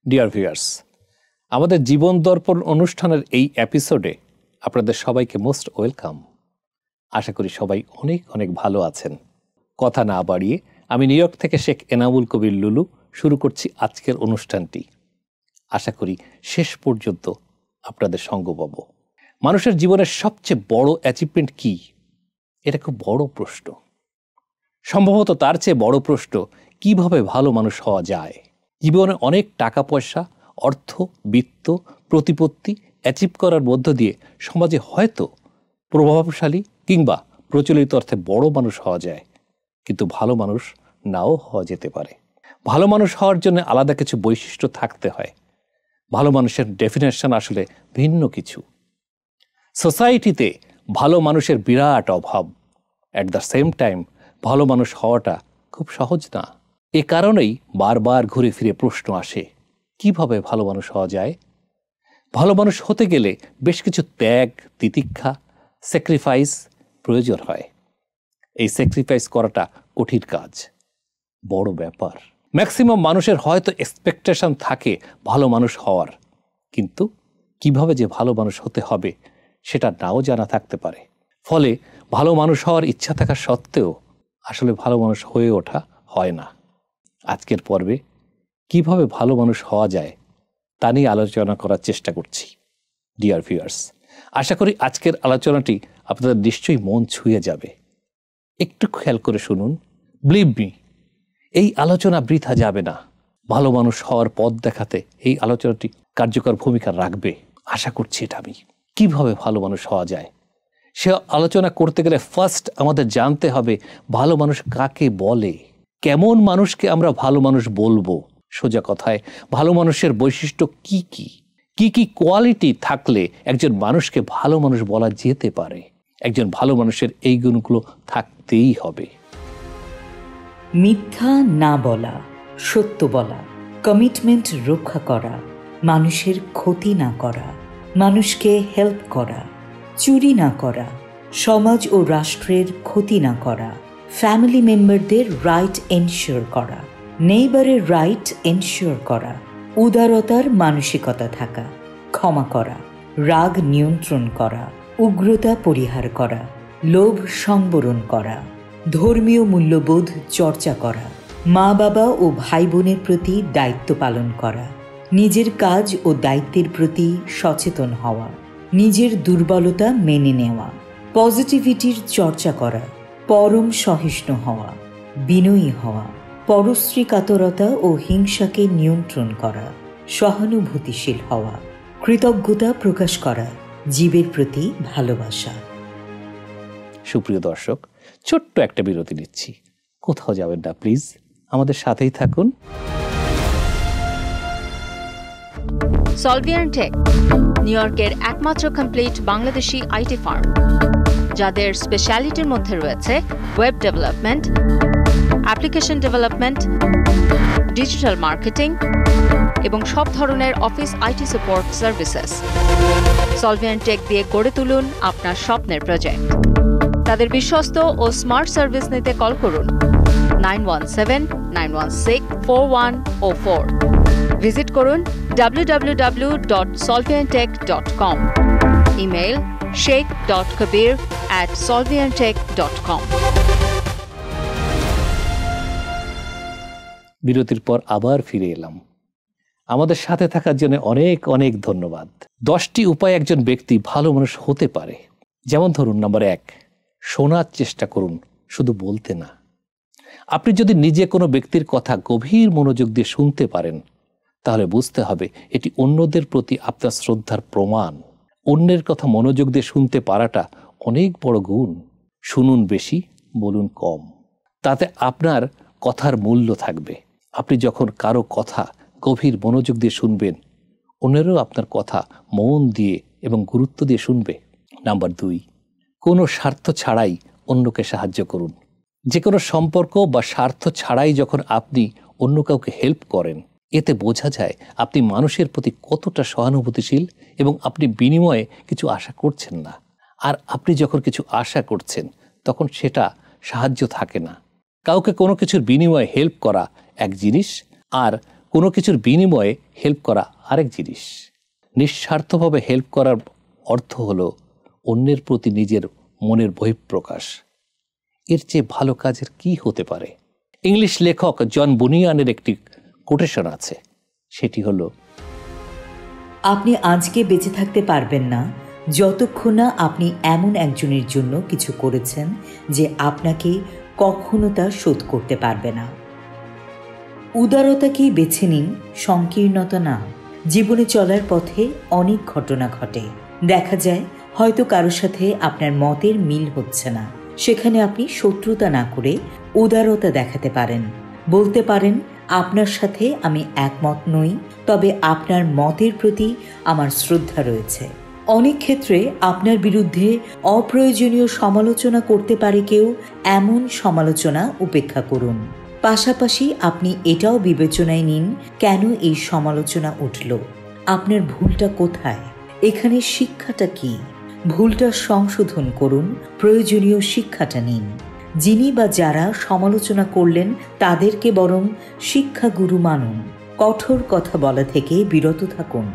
Dear viewers, আমাদের জীবন দর্পণ অনুষ্ঠানের এই এপিসোডে আপনাদের সবাইকে মোস্ট ওয়েলকাম। আশা করি সবাই অনেক অনেক ভালো আছেন। কথা না বাড়িয়ে আমি নিউ ইয়র্ক থেকে শেখ এনামুল কবির লুলু শুরু করছি আজকের অনুষ্ঠানটি। আশা করি শেষ পর্যন্ত আপনাদের সঙ্গ পাব। মানুষের জীবনের সবচেয়ে বড় অ্যাচিভমেন্ট কি? এটা খুব বড় প্রশ্ন। সম্ভবত তার চেয়ে বড় প্রশ্ন, কিভাবে ভালো মানুষ হওয়া যায়। জীবনে অনেক টাকা পয়সা, অর্থ, বিত্ত, প্রতিপত্তি অ্যাচিভ করার মধ্য দিয়ে সমাজে হয়তো প্রভাবশালী কিংবা প্রচলিত অর্থে বড় মানুষ হওয়া যায়, কিন্তু ভালো মানুষ নাও হওয়া যেতে পারে। ভালো মানুষ হওয়ার জন্য আলাদা কিছু বৈশিষ্ট্য থাকতে হয়। ভালো মানুষের ডেফিনেশন আসলে ভিন্ন কিছু। সোসাইটিতে ভালো মানুষের বিরাট অভাব। অ্যাট দ্য সেম টাইম ভালো মানুষ হওয়াটা খুব সহজ না। এ কারণেই বারবার ঘুরে ফিরে প্রশ্ন আসে, কিভাবে ভালো মানুষ হওয়া যায়। ভালো মানুষ হতে গেলে বেশ কিছু ত্যাগ, তিতিক্ষা, স্যাক্রিফাইস প্রয়োজন হয়। এই স্যাক্রিফাইস করাটা কঠিন কাজ, বড় ব্যাপার। ম্যাক্সিমাম মানুষের হয়তো এক্সপেকটেশন থাকে ভালো মানুষ হওয়ার, কিন্তু কিভাবে যে ভালো মানুষ হতে হবে সেটা নাও জানা থাকতে পারে। ফলে ভালো মানুষ হওয়ার ইচ্ছা থাকা সত্ত্বেও আসলে ভালো মানুষ হয়ে ওঠা হয় না। আজকের পর্বে কিভাবে ভালো মানুষ হওয়া যায় তা নিয়ে আলোচনা করার চেষ্টা করছি। ডিয়ার ভিউয়ার্স, আশা করি আজকের আলোচনাটি আপনাদের নিশ্চয়ই মন ছুঁয়ে যাবে। একটু খেয়াল করে শুনুন। বিলিভ মি, এই আলোচনা বৃথা যাবে না। ভালো মানুষ হওয়ার পথ দেখাতে এই আলোচনাটি কার্যকর ভূমিকা রাখবে, আশা করছি এটা আমি। কিভাবে ভালো মানুষ হওয়া যায় সে আলোচনা করতে গেলে ফার্স্ট আমাদের জানতে হবে ভালো মানুষ কাকে বলে। কেমন মানুষকে আমরা ভালো মানুষ বলবো? সোজা কথায় ভালো মানুষের বৈশিষ্ট্য কি কি, কি কি কোয়ালিটি থাকলে একজন মানুষকে ভালো মানুষ বলা যেতে পারে। একজন ভালো মানুষের এই গুণগুলো থাকতেই হবে। মিথ্যা না বলা, সত্য বলা, কমিটমেন্ট রক্ষা করা, মানুষের ক্ষতি না করা, মানুষকে হেল্প করা, চুরি না করা, সমাজ ও রাষ্ট্রের ক্ষতি না করা, ফ্যামিলি মেম্বারদের রাইট এনশিওর করা, নেইবারের রাইট এনশিওর করা, উদারতার মানসিকতা থাকা, ক্ষমা করা, রাগ নিয়ন্ত্রণ করা, উগ্রতা পরিহার করা, লোভ সংবরণ করা, ধর্মীয় মূল্যবোধ চর্চা করা, মা বাবা ও ভাই বোনের প্রতি দায়িত্ব পালন করা, নিজের কাজ ও দায়িত্বের প্রতি সচেতন হওয়া, নিজের দুর্বলতা মেনে নেওয়া, পজিটিভিটির চর্চা করা, পরম সহিষ্ণু হওয়া, বিনয়ী হওয়া, পরশ্রী কাতরতা ও হিংসাকে নিয়ন্ত্রণ করা, সহানুভূতিশীল হওয়া, কৃতজ্ঞতা প্রকাশ করা, জীবের প্রতি ভালোবাসা। সুপ্রিয় দর্শক, ছোট্ট একটা বিরতি নিচ্ছি। কোথাও যাবেন না প্লিজ, আমাদের সাথেই থাকুন। সলভিয়ান্ট টেক, নিউ ইয়র্কের একমাত্র কমপ্লিট বাংলাদেশি আইটি ফার্ম, যাদের স্পেশালিটির মধ্যে রয়েছে web development, application development, digital marketing এবং সব ধরনের office IT support services. Solviant tech দিয়ে গড়ে তুলুন আপনার স্বপ্নের প্রজেক্ট। তাদের বিশ্বস্ত ও স্মার্ট সার্ভিস নিতে কল করুন 917-916-4104। ভিজিট করুন www.solvianttech.com। Email sheikh.kabir@solvianttech.com। বিরতির পর আবার ফিরে এলাম। আমাদের সাথে থাকার জন্য অনেক অনেক ধন্যবাদ। 10টি উপায় একজন ব্যক্তি ভালো মানুষ হতে পারে। যেমন ধরুন, নাম্বার 1, শোনার চেষ্টা করুন, শুধু বলতে না। আপনি যদি নিজে কোনো ব্যক্তির কথা গভীর মনোযোগ দিয়ে শুনতে পারেন, তাহলে বুঝতে হবে এটি অন্যদের প্রতি আপনার শ্রদ্ধার প্রমাণ। অন্যের কথা মনোযোগ দিয়ে শুনতে পারাটা অনেক বড় গুণ। শুনুন বেশি, বলুন কম, তাতে আপনার কথার মূল্য থাকবে। আপনি যখন কারো কথা গভীর মনোযোগ দিয়ে শুনবেন, অন্যেরও আপনার কথা মন দিয়ে এবং গুরুত্ব দিয়ে শুনবে। নাম্বার 2, কোনো স্বার্থ ছাড়াই অন্যকে সাহায্য করুন। যে কোনো সম্পর্ক বা স্বার্থ ছাড়াই যখন আপনি অন্য কাউকে হেল্প করেন, এতে বোঝা যায় আপনি মানুষের প্রতি কতটা সহানুভূতিশীল এবং আপনি বিনিময়ে কিছু আশা করছেন না। আর আপনি যখন কিছু আশা করছেন, তখন সেটা সাহায্য থাকে না। কাউকে কোনো কিছুর বিনিময়ে হেল্প করা এক জিনিস, আর কোনো কিছুর বিনিময়ে হেল্প করা আরেক জিনিস। নিঃস্বার্থভাবে হেল্প করার অর্থ হলো অন্যের প্রতি নিজের মনের বহিঃপ্রকাশ। এর চেয়ে ভালো কাজের কি হতে পারে? ইংলিশ লেখক জন বুনিয়ানের একটি কোটেশন আছে, সেটি হলো, আপনি আজকে বেঁচে থাকতে পারবেন না যতক্ষণ না আপনি এমন একজনের জন্য কিছু করেছেন যে আপনাকে কখনো তা শোধ করতে পারবে না। উদারতাকেই বেছে নিন, সংকীর্ণতা না। জীবনে চলার পথে অনেক ঘটনা ঘটে। দেখা যায় হয়তো কারোর সাথে আপনার মতের মিল হচ্ছে না, সেখানে আপনি শত্রুতা না করে উদারতা দেখাতে পারেন। বলতে পারেন, আপনার সাথে আমি একমত নই, তবে আপনার মতের প্রতি আমার শ্রদ্ধা রয়েছে। অনেক ক্ষেত্রে আপনার বিরুদ্ধে অপ্রয়োজনীয় সমালোচনা করতে পারে কেউ, এমন সমালোচনা উপেক্ষা করুন। পাশাপাশি আপনি এটাও বিবেচনায় নিন, কেন এই সমালোচনা উঠল, আপনার ভুলটা কোথায়, এখানে শিক্ষাটা কি। ভুলটা সংশোধন করুন, প্রয়োজনীয় শিক্ষাটা নিন। যিনি বা যারা সমালোচনা করলেন তাদেরকে বরং শিক্ষাগুরু মানুন। কঠোর কথা বলা থেকে বিরত থাকুন।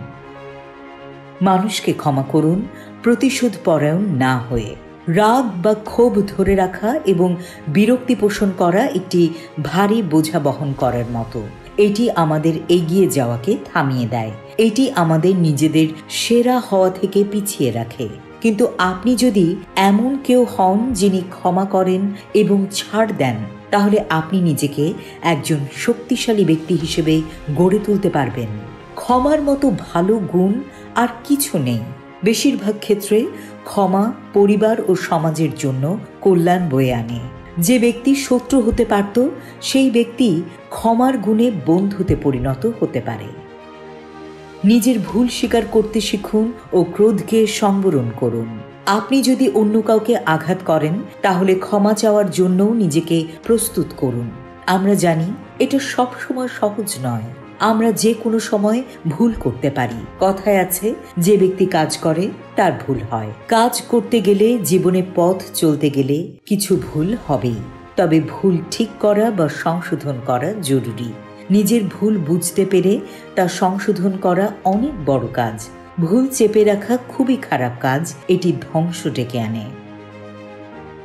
মানুষকে ক্ষমা করুন, প্রতিশোধ পরায়ণ না হয়ে। রাগ বা ক্ষোভ ধরে রাখা এবং বিরক্তি পোষণ করা একটি ভারী বোঝা বহন করার মতো। এটি আমাদের এগিয়ে যাওয়াকে থামিয়ে দেয়, এটি আমাদের নিজেদের সেরা হওয়া থেকে পিছিয়ে রাখে। কিন্তু আপনি যদি এমন কেউ হন যিনি ক্ষমা করেন এবং ছাড় দেন, তাহলে আপনি নিজেকে একজন শক্তিশালী ব্যক্তি হিসেবে গড়ে তুলতে পারবেন। ক্ষমার মতো ভালো গুণ আর কিছু নেই। বেশিরভাগ ক্ষেত্রে ক্ষমা পরিবার ও সমাজের জন্য কল্যাণ বয়ে আনে। যে ব্যক্তি শত্রু হতে পারত, সেই ব্যক্তি ক্ষমার গুণে বন্ধুতে পরিণত হতে পারে। নিজের ভুল স্বীকার করতে শিখুন ও ক্রোধকে সংবরণ করুন। আপনি যদি অন্য কাউকে আঘাত করেন, তাহলে ক্ষমা চাওয়ার জন্যও নিজেকে প্রস্তুত করুন। আমরা জানি এটা সবসময় সহজ নয়, আমরা যে কোনো সময় ভুল করতে পারি। কথায় আছে, যে ব্যক্তি কাজ করে তার ভুল হয়। কাজ করতে গেলে, জীবনে পথ চলতে গেলে কিছু ভুল হবেই, তবে ভুল ঠিক করা বা সংশোধন করা জরুরি। নিজের ভুল বুঝতে পেরে তা সংশোধন করা অনেক বড় কাজ। ভুল চেপে রাখা খুবই খারাপ কাজ, এটি ধ্বংস ডেকে আনে।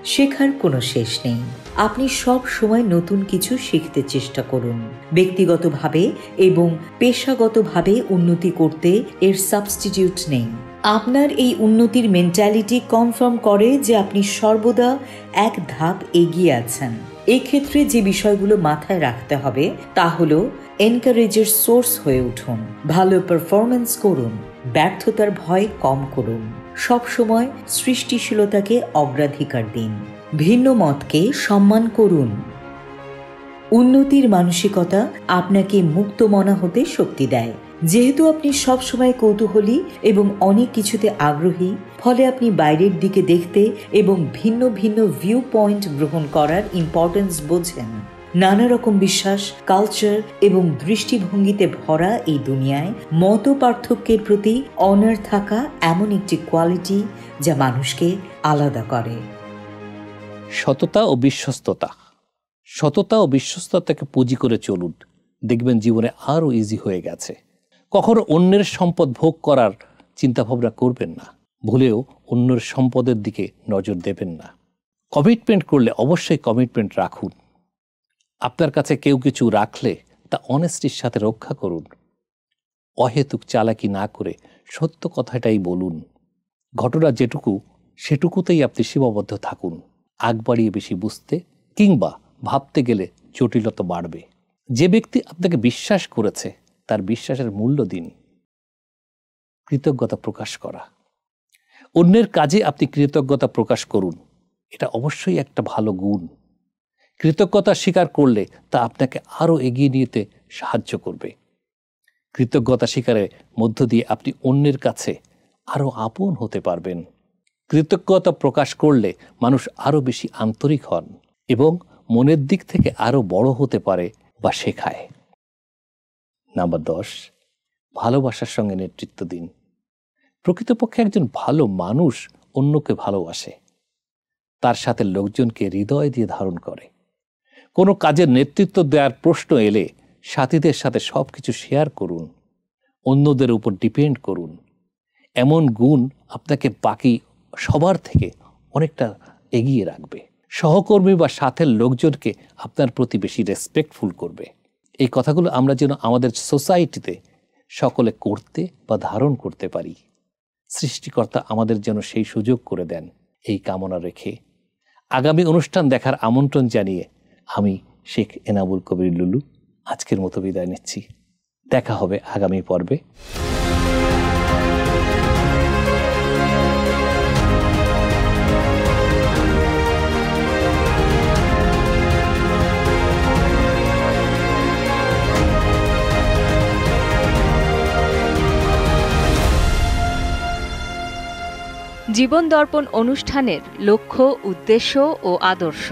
শেখার কোনো শেষ নেই। আপনি সব সময় নতুন কিছু শিখতে চেষ্টা করুন। ব্যক্তিগতভাবে এবং পেশাগতভাবে উন্নতি করতে এর সাবস্টিটিউট নেই। আপনার এই উন্নতির মেন্টালিটি কনফার্ম করে যে আপনি সর্বদা এক ধাপ এগিয়ে আছেন। এক্ষেত্রে যে বিষয়গুলো মাথায় রাখতে হবে তা হলো, এনকারেজের সোর্স হয়ে উঠুন, ভালো পারফরমেন্স করুন, ব্যর্থতার ভয় কম করুন, সবসময় সৃষ্টিশীলতাকে অগ্রাধিকার দিন, ভিন্ন মতকে সম্মান করুন। উন্নতির মানসিকতা আপনাকে মুক্তমনা হতে শক্তি দেয়। যেহেতু আপনি সবসময় কৌতূহলী এবং অনেক কিছুতে আগ্রহী, ফলে আপনি বাইরের দিকে দেখতে এবং ভিন্ন ভিন্ন ভিউ পয়েন্ট গ্রহণ করার ইম্পর্টেন্স বোঝেন। নানা রকম বিশ্বাস, কালচার এবং দৃষ্টিভঙ্গিতে ভরা এই দুনিয়ায় মত পার্থক্যের প্রতি অনার থাকা এমন একটি কোয়ালিটি যা মানুষকে আলাদা করে। সততা ও বিশ্বস্ততা। সততা ও বিশ্বস্ততাকে পুঁজি করে চলুন, দেখবেন জীবনে আরও ইজি হয়ে গেছে। কখনো অন্যের সম্পদ ভোগ করার চিন্তাভাবনা করবেন না, ভুলেও অন্যের সম্পদের দিকে নজর দেবেন না। কমিটমেন্ট করলে অবশ্যই কমিটমেন্ট রাখুন। আপনার কাছে কেউ কিছু রাখলে তা অনেস্টির সাথে রক্ষা করুন। অহেতুক চালাকি না করে সত্য কথাটাই বলুন। ঘটনা যেটুকু সেটুকুতেই আপনি সীমাবদ্ধ থাকুন। আগ বাড়িয়ে বেশি বুঝতে কিংবা ভাবতে গেলে জটিলতা বাড়বে। যে ব্যক্তি আপনাকে বিশ্বাস করেছে তার বিশ্বাসের মূল্য দিন। কৃতজ্ঞতা প্রকাশ করা। অন্যের কাজে আপনি কৃতজ্ঞতা প্রকাশ করুন, এটা অবশ্যই একটা ভালো গুণ। কৃতজ্ঞতা স্বীকার করলে তা আপনাকে আরও এগিয়ে নিতে সাহায্য করবে। কৃতজ্ঞতা স্বীকারের মধ্য দিয়ে আপনি অন্যের কাছে আরও আপন হতে পারবেন। কৃতজ্ঞতা প্রকাশ করলে মানুষ আরও বেশি আন্তরিক হন এবং মনের দিক থেকে আরও বড় হতে পারে বা শেখায়। নাম্বার 10, ভালোবাসার সঙ্গে নেতৃত্ব দিন। প্রকৃতপক্ষে একজন ভালো মানুষ অন্যকে ভালোবাসে, তার সাথে লোকজনকে হৃদয় দিয়ে ধারণ করে। কোনো কাজের নেতৃত্ব দেওয়ার প্রশ্ন এলে সাথীদের সাথে সব কিছু শেয়ার করুন, অন্যদের উপর ডিপেন্ড করুন। এমন গুণ আপনাকে বাকি সবার থেকে অনেকটা এগিয়ে রাখবে। সহকর্মী বা সাথের লোকজনকে আপনার প্রতি বেশি রেসপেক্টফুল করবে। এই কথাগুলো আমরা যেন আমাদের সোসাইটিতে সকলে করতে বা ধারণ করতে পারি। সৃষ্টিকর্তা আমাদের যেন সেই সুযোগ করে দেন, এই কামনা রেখে আগামী অনুষ্ঠান দেখার আমন্ত্রণ জানিয়ে আমি শেখ এনামুল কবির লুলু আজকের মতো বিদায় নিচ্ছি। দেখা হবে আগামী পর্বে। জীবন দর্পণ অনুষ্ঠানের লক্ষ্য, উদ্দেশ্য ও আদর্শ।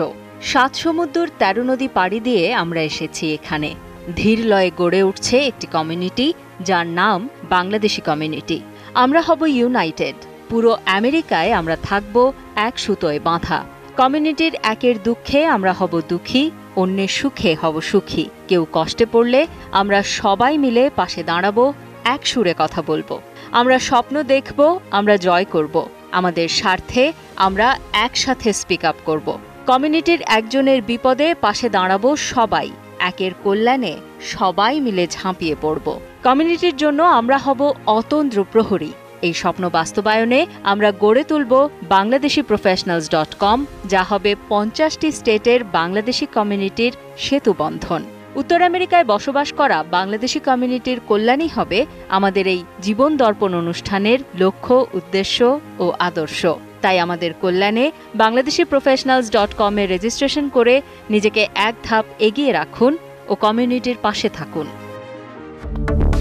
7 সমুদ্র 13 নদী পাড়ি দিয়ে আমরা এসেছি এখানে। ধীর লয়ে গড়ে উঠছে একটি কমিউনিটি, যার নাম বাংলাদেশি কমিউনিটি। আমরা হব ইউনাইটেড। পুরো আমেরিকায় আমরা থাকব এক সুতোয় বাঁধা। কমিউনিটির একের দুঃখে আমরা হব দুঃখী, অন্যের সুখে হব সুখী। কেউ কষ্টে পড়লে আমরা সবাই মিলে পাশে দাঁড়াবো, এক সুরে কথা বলবো। আমরা স্বপ্ন দেখব, আমরা জয় করব। আমাদের স্বার্থে আমরা একসাথে স্পিক আপ করব। কমিউনিটির একজনের বিপদে পাশে দাঁড়াবো সবাই। একের কল্যাণে সবাই মিলে ঝাঁপিয়ে পড়ব। কমিউনিটির জন্য আমরা হব অতন্দ্র প্রহরী। এই স্বপ্ন বাস্তবায়নে আমরা গড়ে তুলব bangladeshiprofessionals.com, যা হবে 50টি স্টেটের বাংলাদেশি কমিউনিটির সেতুবন্ধন। উত্তর আমেরিকায় বসবাস করা বাংলাদেশি কমিউনিটির কল্যাণই হবে আমাদের এই জীবন দর্পণ অনুষ্ঠানের লক্ষ্য, উদ্দেশ্য ও আদর্শ। তাই আমাদের কল্যাণে bangladeshiprofessionals.com এ রেজিস্ট্রেশন করে নিজেকে এক ধাপ এগিয়ে রাখুন ও কমিউনিটির পাশে থাকুন।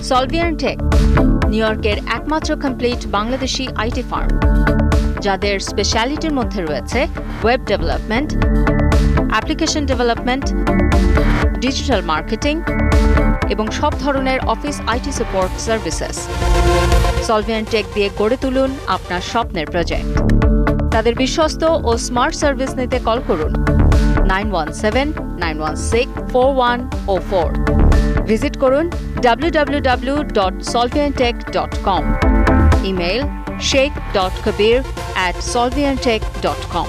সলভিয়ান টেক, নিউ ইয়র্কের একমাত্র কমপ্লিট বাংলাদেশি আইটি ফার্ম, যাদের স্পেশালিটির মধ্যে রয়েছে web development, application development, digital marketing এবং সব ধরনের office IT support services. Solvian tech দিয়ে গড়ে তুলুন আপনার স্বপ্নের প্রজেক্ট। তাদের বিশ্বস্ত ও স্মার্ট সার্ভিস নিতে কল করুন 9179164104। ভিজিট করুন www.solviantech.com। Email sheikh.kabir@solviantech.com।